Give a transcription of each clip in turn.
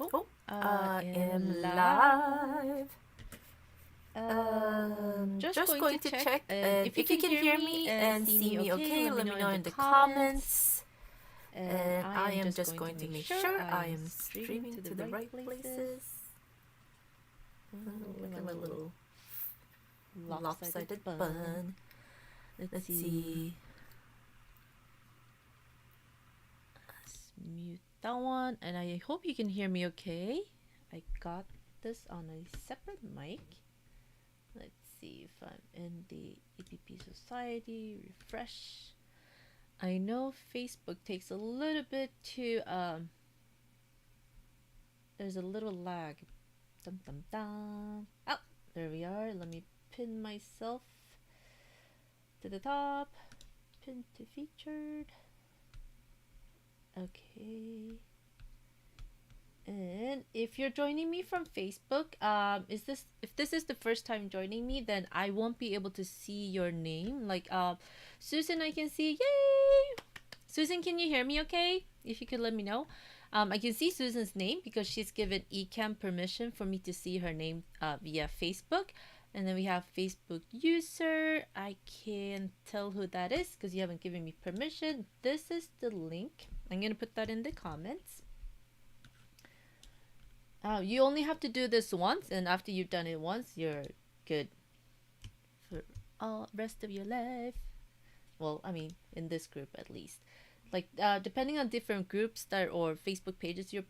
Oh, I am live. Just going to check, and if you can hear me and see me okay, let me know in the comments. And I am just going to make sure I am streaming to the right places. Look at my little lopsided bun. Let's see. Let's mute that one, and I hope you can hear me okay. I got this on a separate mic. Let's see if I'm in the EPP Society. Refresh. I know Facebook takes a little bit to there's a little lag. Dum dum dum. Oh, there we are. Let me pin myself to the top. Pin to featured. Okay. And if you're joining me from Facebook, if this is the first time joining me, then I won't be able to see your name. Like Susan, I can see. Yay! Susan, can you hear me okay? If you could let me know. I can see Susan's name because she's given Ecamm permission for me to see her name via Facebook. And then we have Facebook user. I can't tell who that is because you haven't given me permission. This is the link. I'm going to put that in the comments. You only have to do this once, and after you've done it once, you're good for all rest of your life. Well, I mean, in this group at least. Like, depending on different groups that or Facebook pages you're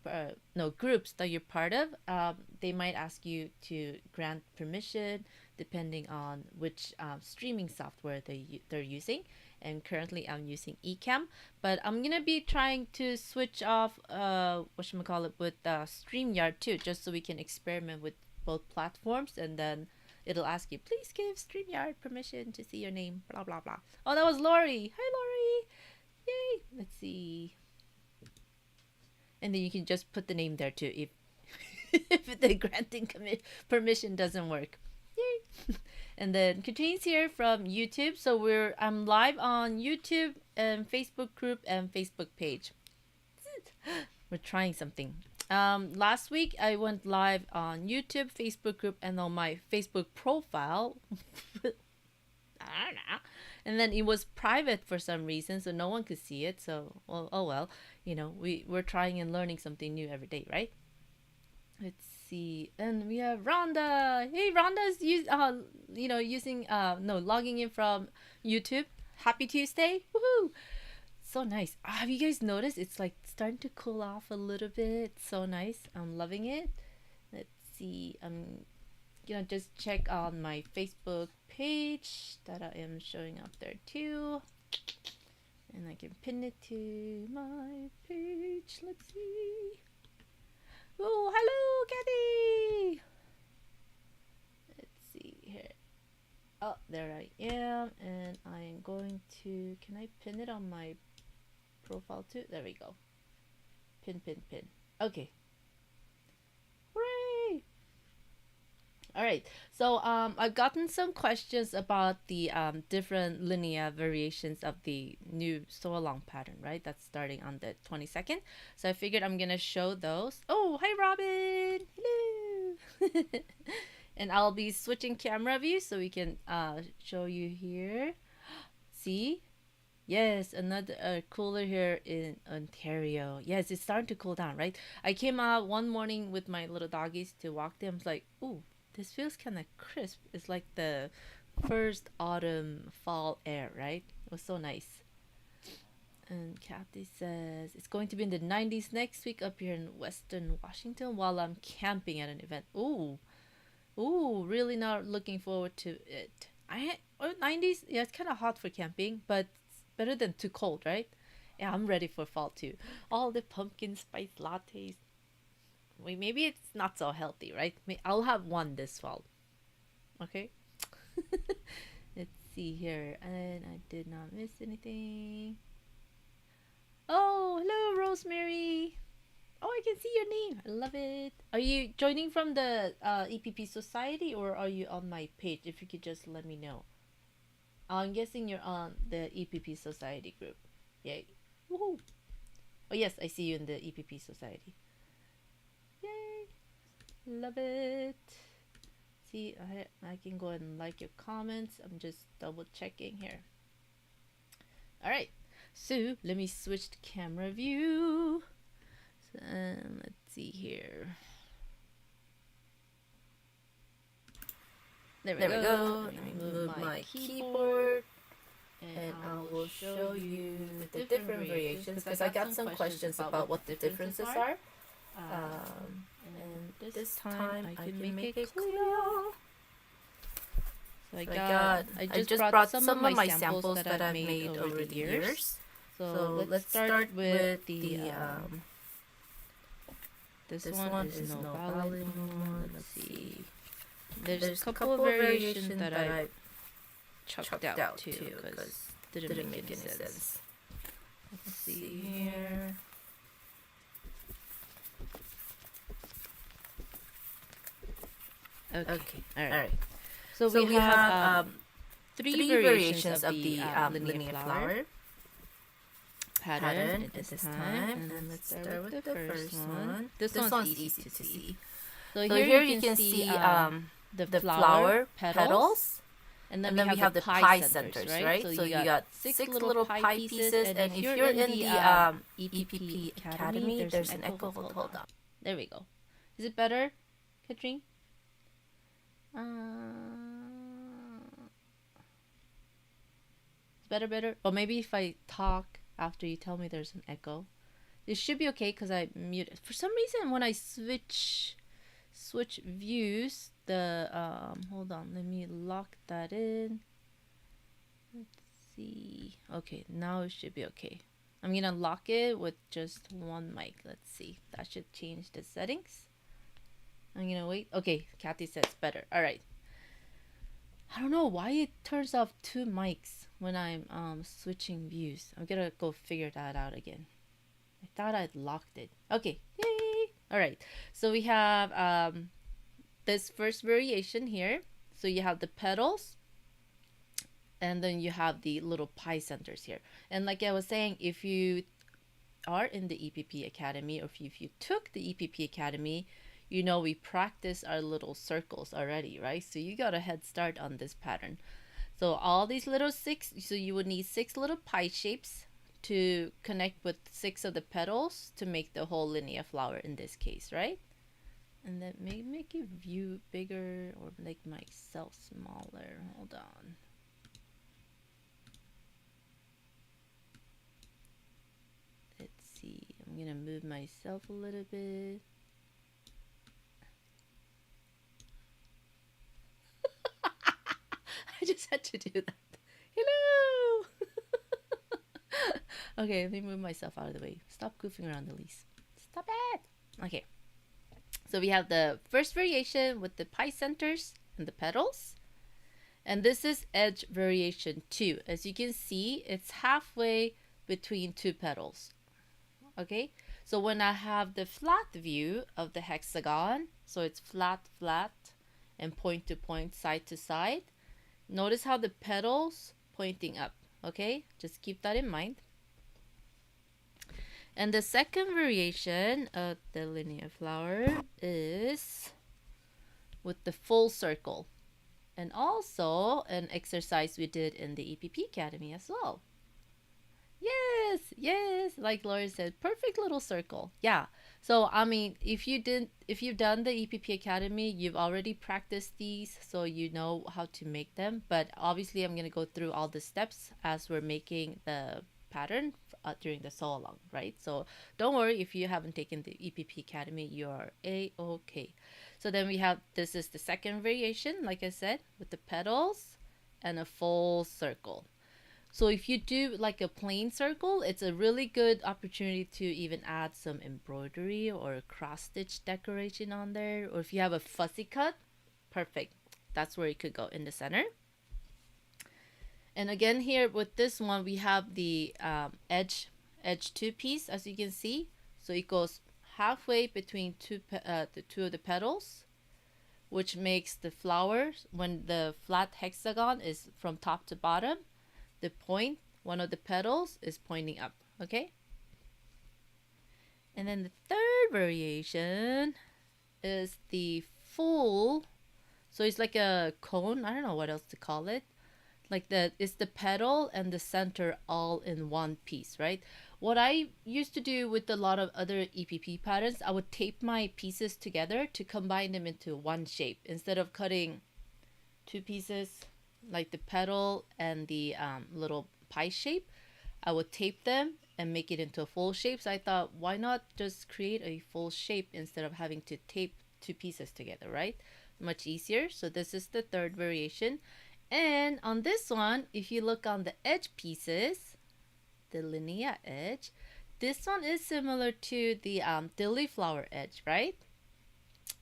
groups that you're part of, they might ask you to grant permission depending on which streaming software they're using. And currently I'm using Ecamm, but I'm gonna be trying to switch off whatchamacallit with StreamYard too, just so we can experiment with both platforms, and then it'll ask you, please give StreamYard permission to see your name, blah blah blah. Oh, that was Lori. Hi Lori. Yay. Let's see. And then you can just put the name there too if if the granting permission doesn't work. Yay. And then Katrine's here from YouTube. So I'm live on YouTube and Facebook group and Facebook page. We're trying something. Last week I went live on YouTube, Facebook group, and on my Facebook profile. I don't know. And then it was private for some reason, so no one could see it. So, well, oh well. You know, we're trying and learning something new every day, right? Let's see. And we have Rhonda. Hey, Rhonda's using logging in from YouTube. Happy Tuesday. Woohoo! So nice. Have you guys noticed it's like starting to cool off a little bit? It's so nice. I'm loving it. Let's see. I'm gonna just check on my Facebook page that I am showing up there too. And I can pin it to my page. Let's see. Oh, hello, Kathy! Let's see here. Oh, there I am. And I am going to... Can I pin it on my profile too? There we go. Pin, pin, pin. Okay. Hooray! Alright, so I've gotten some questions about the different Linnéa variations of the new Sewalong pattern, right? That's starting on the 22nd. So I figured I'm gonna show those. Oh, hi Robin! Hello! And I'll be switching camera view so we can show you here. See? Yes, another cooler here in Ontario. Yes, it's starting to cool down, right? I came out one morning with my little doggies to walk them. I was like, ooh, this feels kind of crisp. It's like the first autumn fall air, right? It was so nice. And Kathy says it's going to be in the 90s next week up here in Western Washington while I'm camping at an event. Ooh, really not looking forward to it. 90s, yeah, it's kind of hot for camping, but it's better than too cold, right? Yeah, I'm ready for fall too. All the pumpkin spice lattes. Wait, maybe it's not so healthy, right? I'll have one this fall. Okay. Let's see here. And I did not miss anything. Oh, hello, Rosemary. Oh, I can see your name. I love it. Are you joining from the EPP Society or are you on my page? If you could just let me know. I'm guessing you're on the EPP Society group. Yay. Woohoo. Oh, yes, I see you in the EPP Society. Yay! Love it. See, I can go ahead and like your comments. I'm just double checking here. All right, so let me switch to camera view. Let's see here. There we go. Let me move my keyboard. And I will show you the different variations because I got some questions about what the differences are. And this time I can make it clear. So I just brought some of my samples that I've made over the years. So let's start with the this one is no valid one. Let's see. There's a couple of variations that I chucked out too because didn't make any sense. Let's see here. Okay. All right. So we have three variations of the Linnéa flower pattern at this time. And let's start with the first one. This one's easy to see. So here you can see the flower petals. And then we have the pie centers, right? So you got six little pie pieces. And if you're in the EPP Academy, there's an echo. Hold on. There we go. Is it better, Katrine? It's better. Or maybe if I talk after you tell me there's an echo. It should be okay because I muted. For some reason, when I switch views, the hold on, let me lock that in. Let's see. Okay, now it should be okay. I'm gonna lock it with just one mic. Let's see. That should change the settings. I'm gonna wait. Okay, Kathy says better. All right. I don't know why it turns off two mics when I'm switching views. I'm gonna go figure that out again. I thought I'd locked it. Okay, yay! All right. So we have this first variation here. So you have the petals, and then you have the little pie centers here. And like I was saying, if you are in the EPP Academy, or if you took the EPP Academy, you know we practice our little circles already, right? So you got a head start on this pattern. So all these little so you would need 6 little pie shapes to connect with 6 of the petals to make the whole Linnéa flower in this case, right? And then make your view bigger or make myself smaller. Hold on. Let's see. I'm gonna move myself a little bit. I just had to do that. Hello! Okay, let me move myself out of the way. Stop goofing around, Elise. Stop it! Okay. So we have the first variation with the pie centers and the petals. And this is edge variation 2. As you can see, it's halfway between 2 petals. Okay? So when I have the flat view of the hexagon, so it's flat, and point to point, side to side, notice how the petals pointing up. Okay? Just keep that in mind. And the second variation of the Linnéa flower is with the full circle. And also an exercise we did in the EPP Academy as well. Yes, like Laura said, perfect little circle. Yeah. So I mean, if you've done the EPP Academy, you've already practiced these, so you know how to make them. But obviously, I'm gonna go through all the steps as we're making the pattern during the Sewalong, right? So don't worry if you haven't taken the EPP Academy, you are a-okay. So then we have, this is the second variation, like I said, with the petals and a full circle. So if you do like a plain circle, it's a really good opportunity to even add some embroidery or a cross stitch decoration on there. Or if you have a fussy cut, perfect. That's where it could go in the center. And again here with this one, we have the edge 2 piece, as you can see. So it goes halfway between the 2 of the petals, which makes the flowers, when the flat hexagon is from top to bottom, the point, one of the petals is pointing up, okay? And then the third variation is the full, so it's like a cone. I don't know what else to call it. Like it's the petal and the center all in one piece, right? What I used to do with a lot of other EPP patterns, I would tape my pieces together to combine them into one shape instead of cutting two pieces like the petal and the little pie shape. I would tape them and make it into a full shape. So I thought, why not just create a full shape instead of having to tape two pieces together, right? Much easier. So this is the third variation. And on this one, if you look on the edge pieces, the Linnéa edge, this one is similar to the dilly flower edge, right?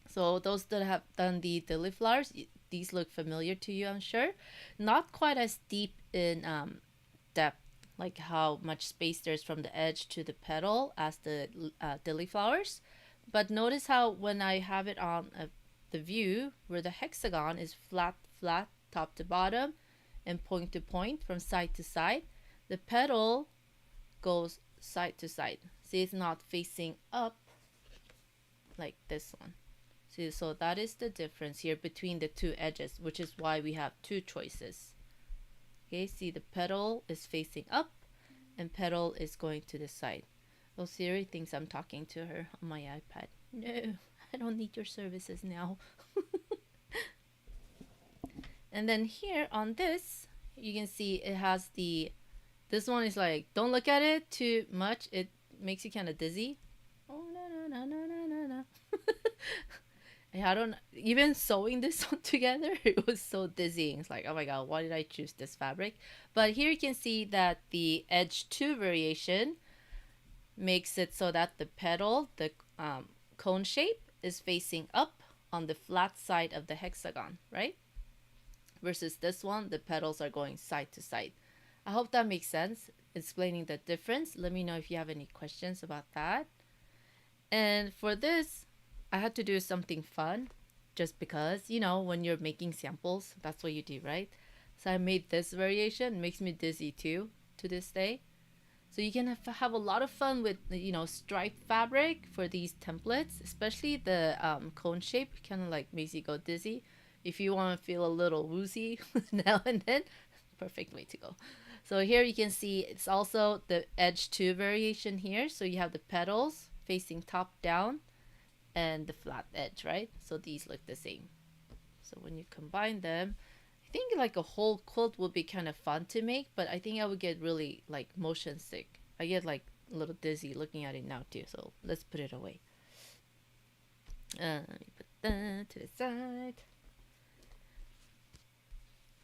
So those that have done the dilly flowers, these look familiar to you, I'm sure. Not quite as deep in depth, like how much space there's from the edge to the petal as the dilly flowers. But notice how when I have it on the view where the hexagon is flat, flat, top to bottom, and point to point from side to side, the petal goes side to side. See, it's not facing up like this one. See, so that is the difference here between the two edges, which is why we have two choices. Okay, see, the petal is facing up and petal is going to the side. Oh, Siri thinks I'm talking to her on my iPad. No, I don't need your services now. And then here on this, you can see it has this one is like, don't look at it too much. It makes you kind of dizzy. Oh, no. I don't, even sewing this one together, it was so dizzying. It's like, oh my god, why did I choose this fabric? But here you can see that the edge 2 variation makes it so that the petal, the cone shape, is facing up on the flat side of the hexagon, right? Versus this one, the petals are going side to side. I hope that makes sense, explaining the difference. Let me know if you have any questions about that. And for this, I had to do something fun just because, you know, when you're making samples, that's what you do, right? So I made this variation. It makes me dizzy too to this day. So you can have a lot of fun with, you know, striped fabric for these templates, especially the cone shape, kind of like makes you go dizzy. If you want to feel a little woozy now and then, perfect way to go. So here you can see it's also the edge 2 variation here. So you have the petals facing top down and the flat edge, right? So these look the same. So when you combine them, I think like a whole quilt would be kind of fun to make, but I think I would get really like motion sick. I get like a little dizzy looking at it now too. So let's put it away. Let me put that to the side.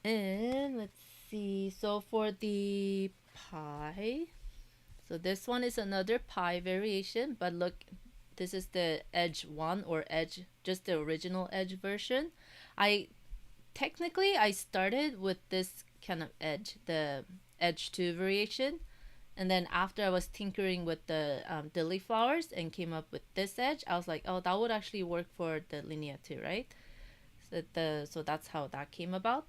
And let's see. So for the pie, so this one is another pie variation, but look, this is the edge 1 or edge, just the original edge version. I started with this kind of edge, the edge 2 variation, and then after I was tinkering with the dilly flowers and came up with this edge, I was like, oh, that would actually work for the Linnéa too, right? So that's how that came about.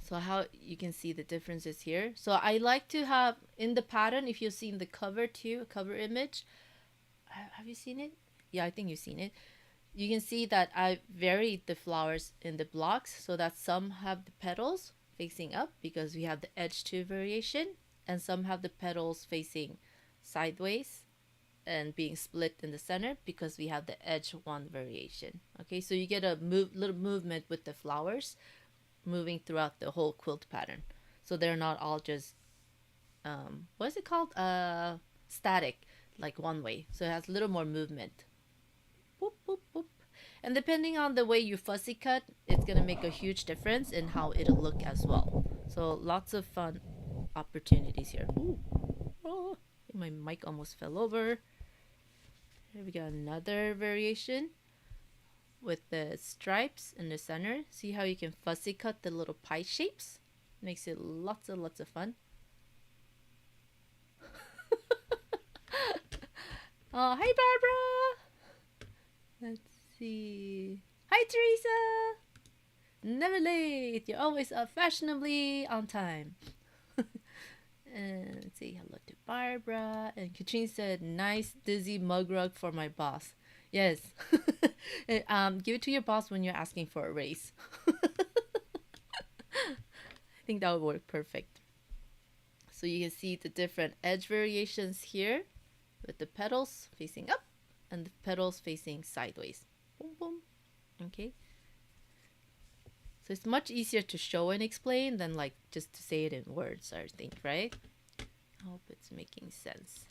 So how you can see the differences here. So I like to have in the pattern, if you've seen the cover too, cover image, have you seen it? Yeah, I think you've seen it. You can see that I varied the flowers in the blocks so that some have the petals facing up because we have the edge 2 variation, and some have the petals facing sideways and being split in the center because we have the edge 1 variation. Okay, so you get a little movement with the flowers moving throughout the whole quilt pattern. So they're not all just, what is it called? Static, like one way. So it has a little more movement. Boop, boop, boop. And depending on the way you fussy cut, it's going to make a huge difference in how it'll look as well. So lots of fun opportunities here. Ooh. Oh, my mic almost fell over. Here we got another variation with the stripes in the center. See how you can fussy cut the little pie shapes? Makes it lots and lots of fun. Oh, hi Barbara! Let's see. Hi Teresa! Never late. You're always fashionably on time. And let's say hello to Barbara. And Katrine said, nice dizzy mug rug for my boss. Yes. Give it to your boss when you're asking for a raise. I think that would work perfect. So you can see the different edge variations here with the petals facing up and the petals facing sideways. Boom, boom. Okay. So it's much easier to show and explain than like just to say it in words, I think, right? I hope it's making sense.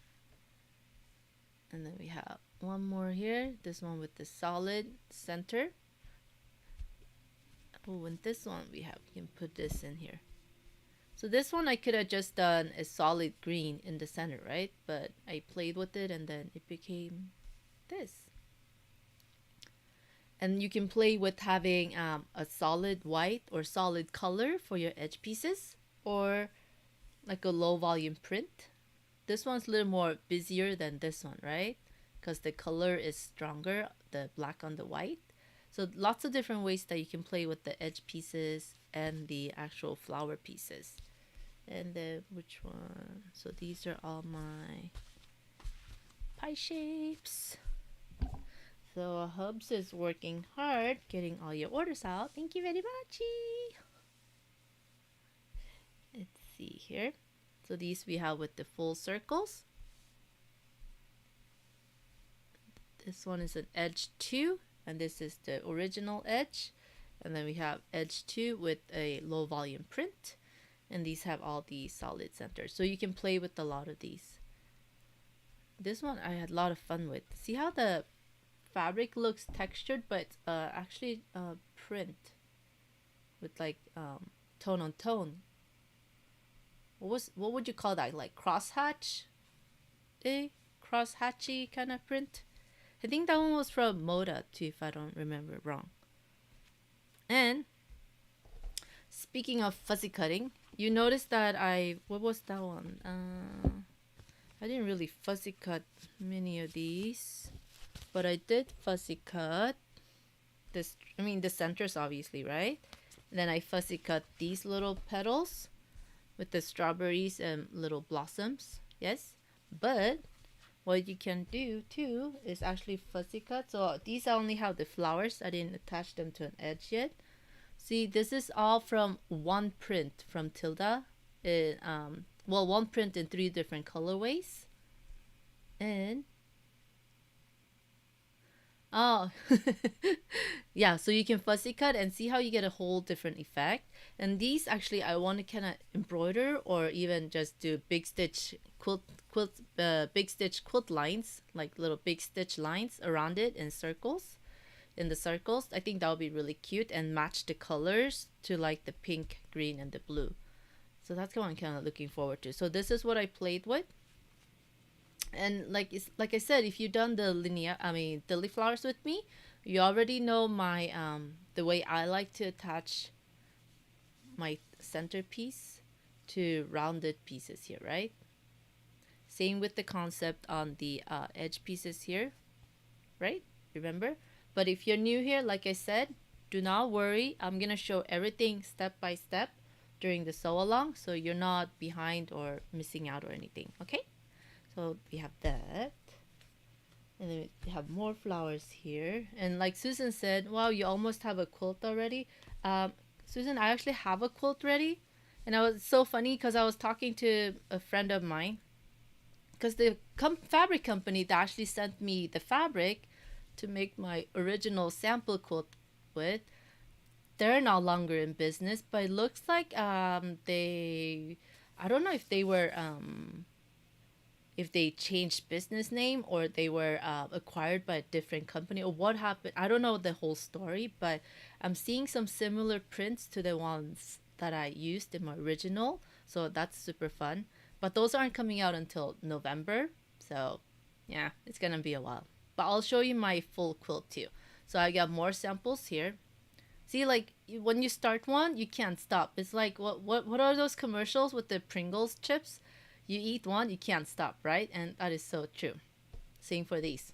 And then we have one more here. This one with the solid center. Oh, and this one we can put this in here. So this one I could have just done a solid green in the center, right? But I played with it and then it became this. And you can play with having a solid white or solid color for your edge pieces, or like a low volume print. This one's a little more busier than this one, right? Because the color is stronger, the black on the white. So lots of different ways that you can play with the edge pieces and the actual flower pieces. And then which one? So these are all my pie shapes. So Hubs is working hard getting all your orders out. Thank you very much. Let's see here. So these we have with the full circles. This one is an edge 2 and this is the original edge. And then we have edge 2 with a low volume print. And these have all the solid centers. So you can play with a lot of these. This one I had a lot of fun with. See how the fabric looks textured, but actually print with like tone on tone. What would you call that? Like crosshatch? Crosshatchy kind of print. I think that one was from Moda too, if I don't remember wrong. And speaking of fuzzy cutting, you notice that what was that one? I didn't really fuzzy cut many of these, but I did fuzzy cut this. I mean, the centers obviously, right? And then I fuzzy cut these little petals with the strawberries and little blossoms. Yes, but what you can do too is actually fuzzy cut. So these I only have the flowers. I didn't attach them to an edge yet. See, this is all from one print from Tilda. One print in 3 different colorways. And oh, yeah, so you can fuzzy cut and see how you get a whole different effect. And these actually I want to kind of embroider or even just do big stitch quilt lines, like little big stitch lines around it in circles. In the circles, I think that would be really cute and match the colors to like the pink, green, and the blue. So that's what I'm kind of looking forward to. So this is what I played with. And like I said, if you've done the Dilly Flowers with me, you already know my the way I like to attach my centerpiece to rounded pieces here, right? Same with the concept on the edge pieces here, right? Remember? But if you're new here, like I said, do not worry. I'm going to show everything step by step during the sew along, so you're not behind or missing out or anything, okay? So we have that. And then we have more flowers here. And like Susan said, wow, you almost have a quilt already. Susan, I actually have a quilt ready. And it was so funny because I was talking to a friend of mine. Because the fabric company that actually sent me the fabric to make my original sample quilt with, they're no longer in business, but it looks like I don't know if they were if they changed business name or they were acquired by a different company or what happened. I don't know the whole story, but I'm seeing some similar prints to the ones that I used in my original, so that's super fun. But those aren't coming out until November, so yeah, it's gonna be a while. But I'll show you my full quilt too. So I got more samples here. See, like when you start one, you can't stop. It's like what are those commercials with the Pringles chips? You eat one, you can't stop, right? And that is so true. Same for these.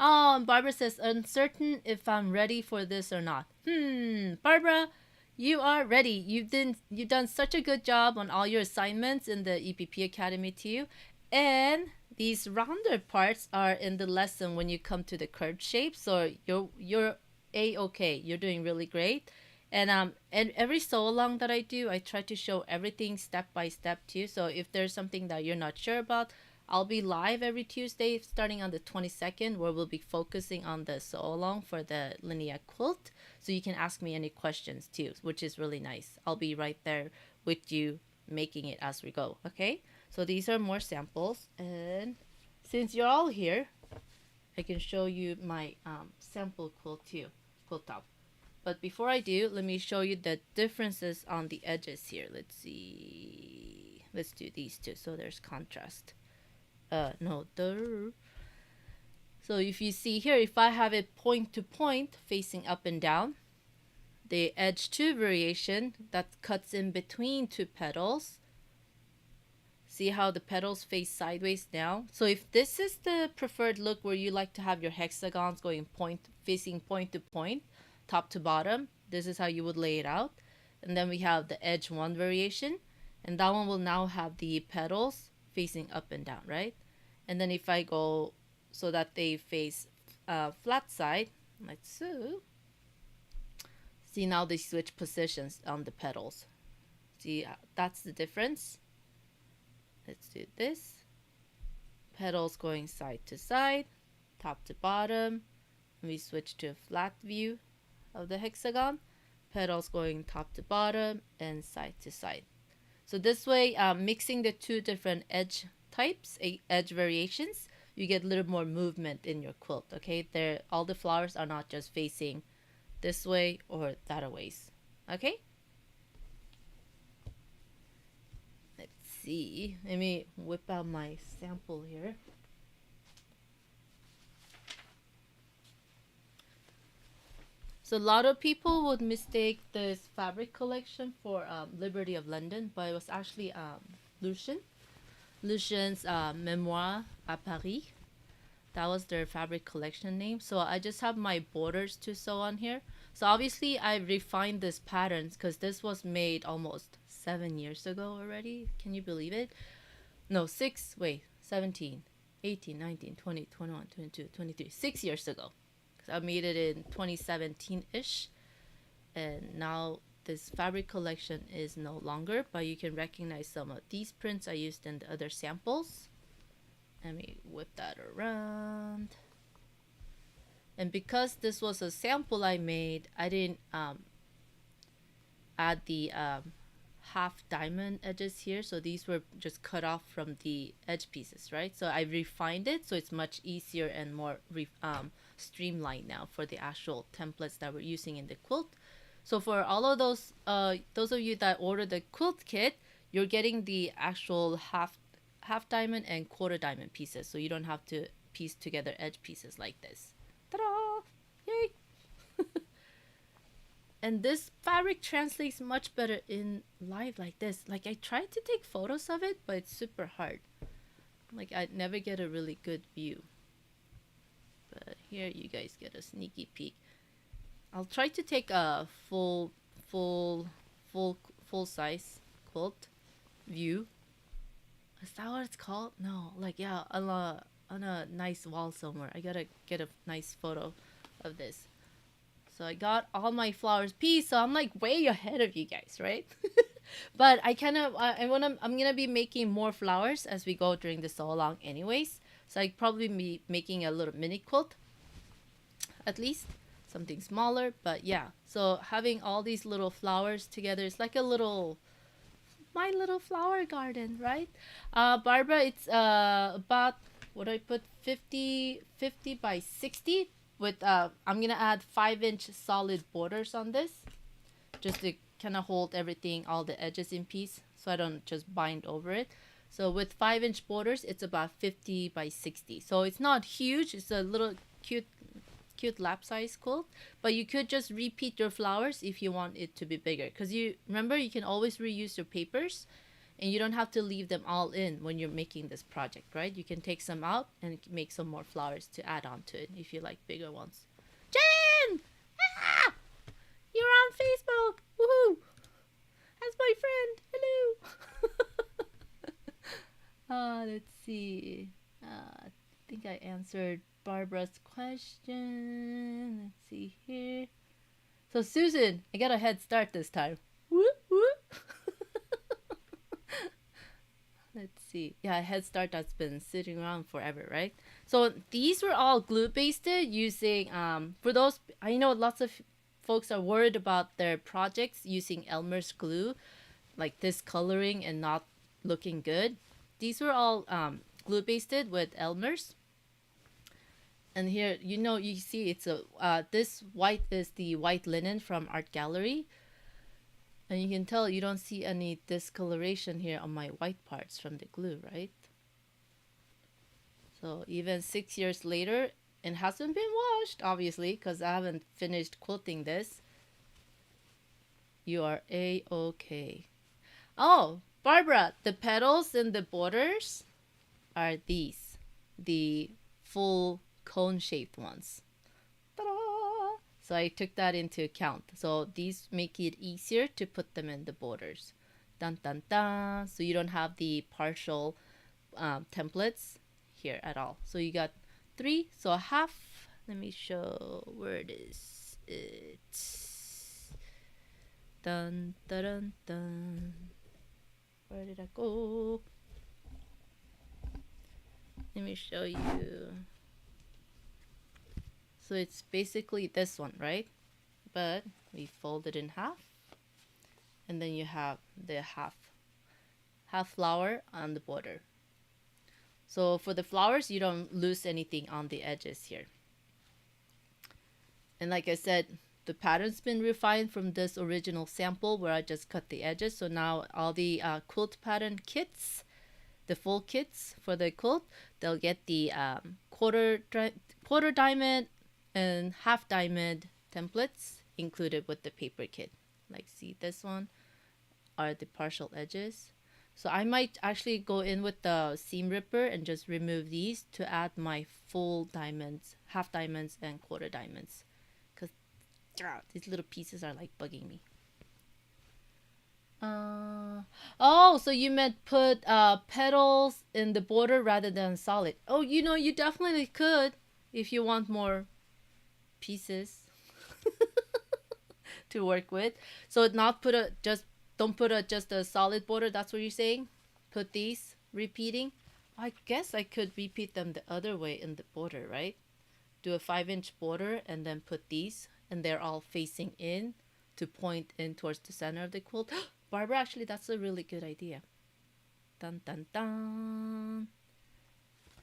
Oh, and Barbara says, uncertain if I'm ready for this or not. Barbara, You are ready. You've done such a good job on all your assignments in the EPP Academy too. And these rounder parts are in the lesson when you come to the curved shape. So you're a-okay. You're doing really great. And every sew along that I do, I try to show everything step by step too. So if there's something that you're not sure about, I'll be live every Tuesday starting on the 22nd, where we'll be focusing on the sew along for the Linnéa quilt. So you can ask me any questions too, which is really nice. I'll be right there with you making it as we go. Okay, so these are more samples, and since you're all here, I can show you my sample quilt too, quilt top. But before I do, let me show you the differences on the edges here. Let's see. Let's do these two so there's contrast. No, so if you see here, if I have it point to point facing up and down, the edge 2 variation that cuts in between two petals, see how the petals face sideways now? So if this is the preferred look where you like to have your hexagons going facing point to point, top to bottom, this is how you would lay it out. And then we have the edge 1 variation, and that one will now have the petals facing up and down, right? And then if I go so that they face flat side, like so, see now they switch positions on the petals. See, that's the difference. Let's do this. Petals going side to side, top to bottom. We switch to a flat view of the hexagon. Petals going top to bottom and side to side. So this way, mixing the two different edge types, edge variations, you get a little more movement in your quilt. Okay, all the flowers are not just facing this way or that ways. Okay. Let's see. Let me whip out my sample here. So a lot of people would mistake this fabric collection for Liberty of London, but it was actually Lucien's Memoir à Paris. That was their fabric collection name. So I just have my borders to sew on here. So obviously I refined this patterns because this was made almost 7 years ago already. Can you believe it? No, 17, 18, 19, 20, 21, 22, 23, 6 years ago. I made it in 2017-ish, and now this fabric collection is no longer, but you can recognize some of these prints I used in the other samples. Let me whip that around. And because this was a sample I made, I didn't add the half diamond edges here, so these were just cut off from the edge pieces, right? So I refined it so it's much easier and more streamlined now for the actual templates that we're using in the quilt. So for all of those of you that ordered the quilt kit, you're getting the actual half diamond and quarter diamond pieces, so you don't have to piece together edge pieces like this. Ta-da! Yay! And this fabric translates much better in live like this. Like, I tried to take photos of it, but it's super hard. Like, I'd never get a really good view. But here you guys get a sneaky peek. I'll try to take a full size quilt view. Is that what it's called? No, like, yeah, on a nice wall somewhere. I gotta get a nice photo of this. So I got all my flowers pieced, so I'm like way ahead of you guys, right? But I'm gonna be making more flowers as we go during the sew along anyways. So I'd probably be making a little mini quilt, at least something smaller. But yeah, so having all these little flowers together is like my little flower garden, right? Barbara, it's about, what do I put, 50 by 60 with I'm gonna add 5-inch solid borders on this, just to kind of hold everything, all the edges in piece, so I don't just bind over it. So with 5-inch borders, it's about 50 by 60. So it's not huge. It's a little cute lap size quilt, but you could just repeat your flowers if you want it to be bigger, because you remember you can always reuse your papers, and you don't have to leave them all in when you're making this project, right? You can take some out and make some more flowers to add on to it if you like bigger ones. Jen! Ah! You're on Facebook. Woohoo! That's my friend. Hello. Let's see. I think I answered Barbara's question. Let's see here. So Susan, I got a head start this time. Whoop whoop. Let's see. Yeah, a head start that's been sitting around forever, right? So these were all glue basted using for those, I know lots of folks are worried about their projects using Elmer's glue, like discoloring and not looking good. These were all glue basted with Elmer's. And here, you see it's a this white is the white linen from Art Gallery. And you can tell you don't see any discoloration here on my white parts from the glue, right? So even 6 years later, it hasn't been washed, obviously, because I haven't finished quilting this. You are A-okay. Oh, Barbara, the petals and the borders are these. The full cone-shaped ones. Ta-da! So I took that into account. So these make it easier to put them in the borders. Dun dun dun. So you don't have the partial templates here at all. So you got 3. So a half. Let me show where it is. It's dun dun dun dun. Where did I go? Let me show you. So it's basically this one, right? But we fold it in half. And then you have the half flower on the border. So for the flowers, you don't lose anything on the edges here. And like I said, the pattern's been refined from this original sample where I just cut the edges. So now all the quilt pattern kits, the full kits for the quilt, they'll get the quarter diamond and half diamond templates included with the paper kit. Like, see, this one are the partial edges. So I might actually go in with the seam ripper and just remove these to add my full diamonds, half diamonds and quarter diamonds, because these little pieces are like bugging me. Oh, so you meant put petals in the border rather than solid. Oh, you definitely could if you want more pieces to work with. So not put don't put just a solid border. That's what you're saying. Put these repeating. I guess I could repeat them the other way in the border, right? Do a 5-inch border and then put these, and they're all facing in to point in towards the center of the quilt. Barbara, actually, that's a really good idea. Dun dun dun.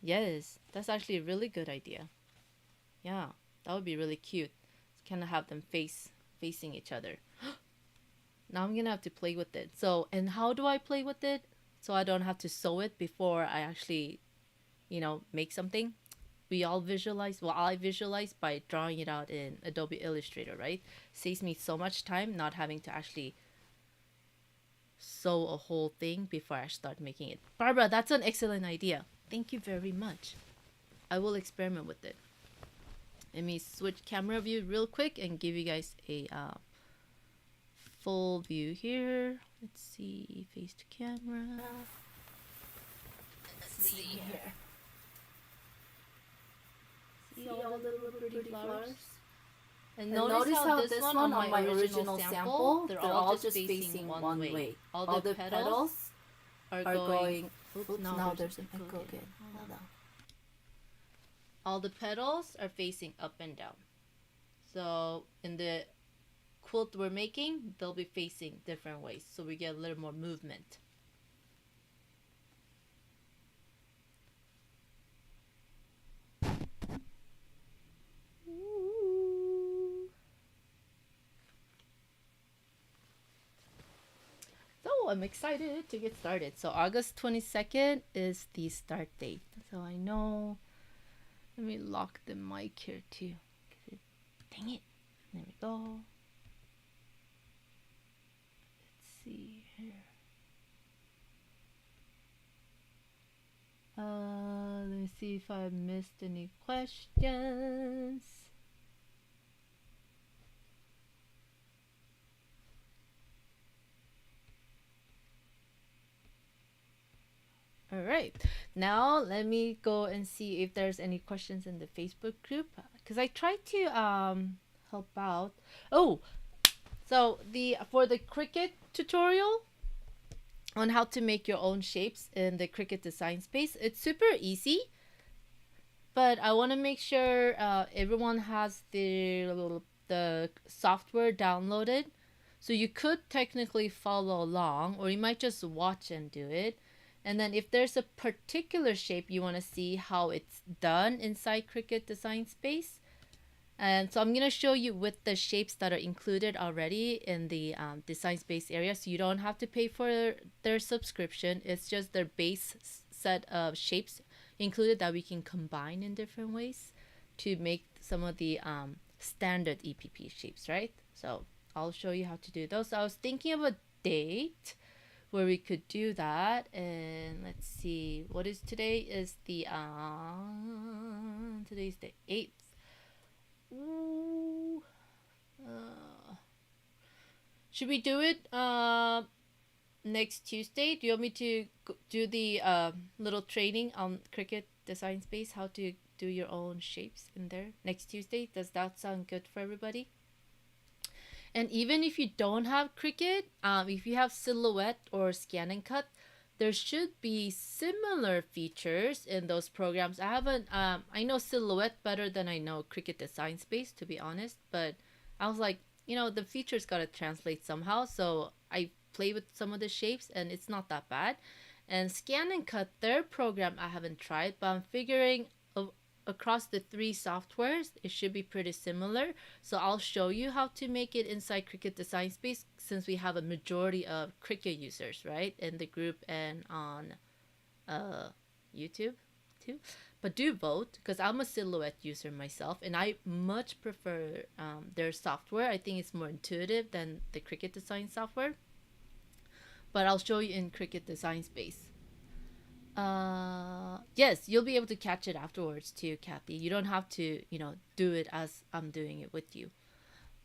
Yes, that's actually a really good idea. Yeah, that would be really cute. Kind of have them facing each other. Now I'm gonna have to play with it. So, and how do I play with it? So I don't have to sew it before I actually, make something. We all visualize, well, I visualize by drawing it out in Adobe Illustrator, right? Saves me so much time not having to actually sew a whole thing before I start making it. Barbara, that's an excellent idea. Thank you very much. I will experiment with it. Let me switch camera view real quick and give you guys a full view here. Let's see, face to camera. Let's see here. See all the little pretty flowers? And notice how this one on my original sample, they're all just facing one way. All the petals are going. Oops, now there's an echo again. Hold on. All the petals are facing up and down. So in the quilt we're making, they'll be facing different ways. So we get a little more movement. So I'm excited to get started. So August 22nd is the start date. So I know. Let me lock the mic here too. Dang it. There we go. Let's see here. Let me see if I missed any questions. All right. Now let me go and see if there's any questions in the Facebook group because I tried to help out. Oh, so the for the Cricut tutorial on how to make your own shapes in the Cricut design space, it's super easy. But I want to make sure everyone has the software downloaded. So you could technically follow along, or you might just watch and do it. And then if there's a particular shape you want to see how it's done inside Cricut Design Space, and so I'm going to show you with the shapes that are included already in the Design Space area. So you don't have to pay for their subscription. It's just their base set of shapes included that we can combine in different ways to make some of the standard EPP shapes, right? So I'll show you how to do those. So I was thinking of a date where we could do that, and let's see, what is today? Is the today's the 8th. Ooh. Should we do it next Tuesday? Do you want me to do the little training on Cricut Design Space, how to do your own shapes in there next Tuesday? Does that sound good for everybody? And even if you don't have Cricut, if you have Silhouette or Scan and Cut, there should be similar features in those programs. I haven't, I know Silhouette better than I know Cricut Design Space, to be honest, but I was like, you know, the features gotta translate somehow, so I play with some of the shapes and it's not that bad. And Scan and Cut, their program I haven't tried, but I'm figuring across the 3 softwares it should be pretty similar. So I'll show you how to make it inside Cricut Design Space, since we have a majority of Cricut users, right, in the group and on YouTube too. But do vote, because I'm a Silhouette user myself and I much prefer their software. I think it's more intuitive than the Cricut design software, but I'll show you in Cricut Design Space. Yes, you'll be able to catch it afterwards too, Kathy. You don't have to, you know, do it as I'm doing it with you.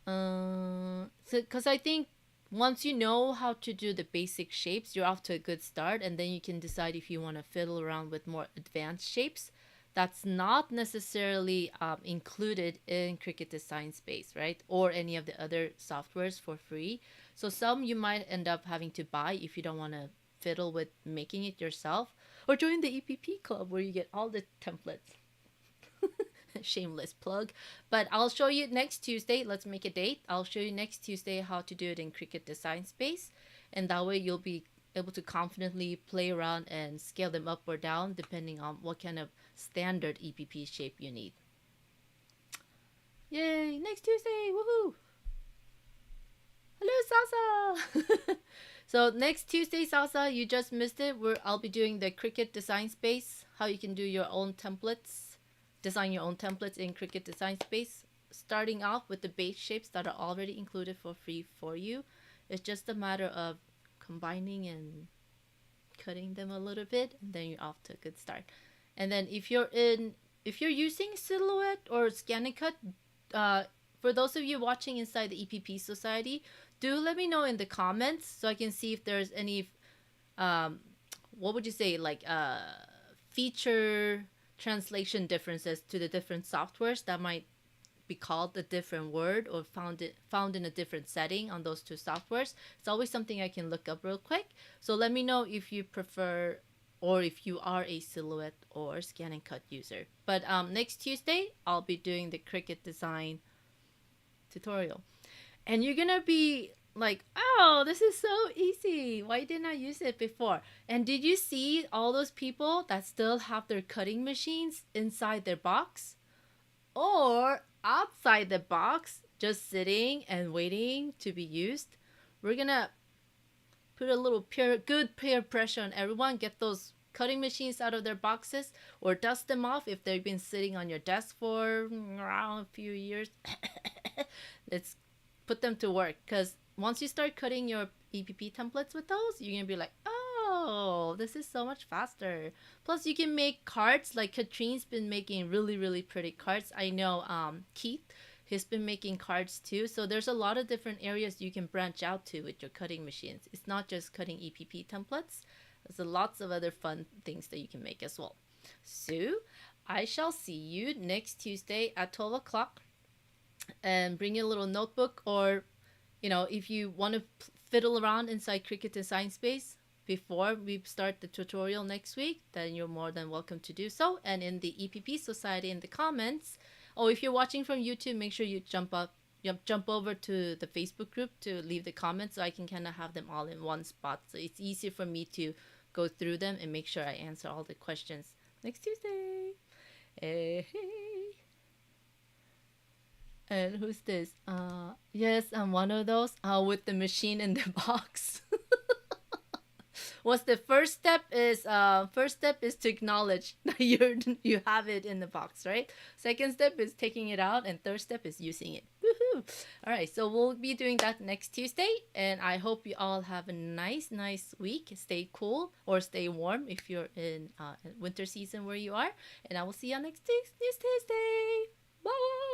So because I think once you know how to do the basic shapes, you're off to a good start, and then you can decide if you want to fiddle around with more advanced shapes. That's not necessarily included in Cricut Design Space, right? Or any of the other softwares for free. So some you might end up having to buy if you don't want to fiddle with making it yourself, or join the EPP club where you get all the templates. Shameless plug. But I'll show you next Tuesday. Let's make a date. I'll show you next Tuesday how to do it in Cricut Design Space, and that way you'll be able to confidently play around and scale them up or down depending on what kind of standard EPP shape you need. Yay, next Tuesday, woohoo! Hello, Salsa! So next Tuesday, Salsa, you just missed it. I'll be doing the Cricut Design Space, how you can do your own templates, design your own templates in Cricut Design Space, starting off with the base shapes that are already included for free for you. It's just a matter of combining and cutting them a little bit, and then you're off to a good start. And then if you're using Silhouette or Scan and Cut, for those of you watching inside the EPP Society, do let me know in the comments so I can see if there's any, what would you say, like feature translation differences to the different softwares that might be called a different word or found in a different setting on those 2 softwares. It's always something I can look up real quick. So let me know if you prefer, or if you are a Silhouette or Scan and Cut user. But next Tuesday, I'll be doing the Cricut design tutorial. And you're gonna be like, oh, this is so easy. Why didn't I use it before? And did you see all those people that still have their cutting machines inside their box? Or outside the box, just sitting and waiting to be used? We're gonna put a little good peer pressure on everyone. Get those cutting machines out of their boxes, or dust them off if they've been sitting on your desk for around a few years. Let's put them to work, because once you start cutting your EPP templates with those, you're gonna be like, oh, this is so much faster. Plus you can make cards, like Katrine's been making really pretty cards. I know Keith, he's been making cards too. So there's a lot of different areas you can branch out to with your cutting machines. It's not just cutting EPP templates. There's lots of other fun things that you can make as well. So I shall see you next Tuesday at 12 o'clock. And bring your little notebook, or if you want to fiddle around inside Cricut Design Space before we start the tutorial next week, then you're more than welcome to do so. And in the EPP Society, in the comments, if you're watching from YouTube, make sure you jump over to the Facebook group to leave the comments, so I can kind of have them all in one spot, so it's easier for me to go through them and make sure I answer all the questions next Tuesday. Hey. And who's this? Yes, I'm one of those. With the machine in the box. What's the first step is to acknowledge that you have it in the box, right? Second step is taking it out, and third step is using it. Woohoo! All right, so we'll be doing that next Tuesday, and I hope you all have a nice week. Stay cool or stay warm if you're in winter season where you are, and I will see you on next Tuesday. Bye.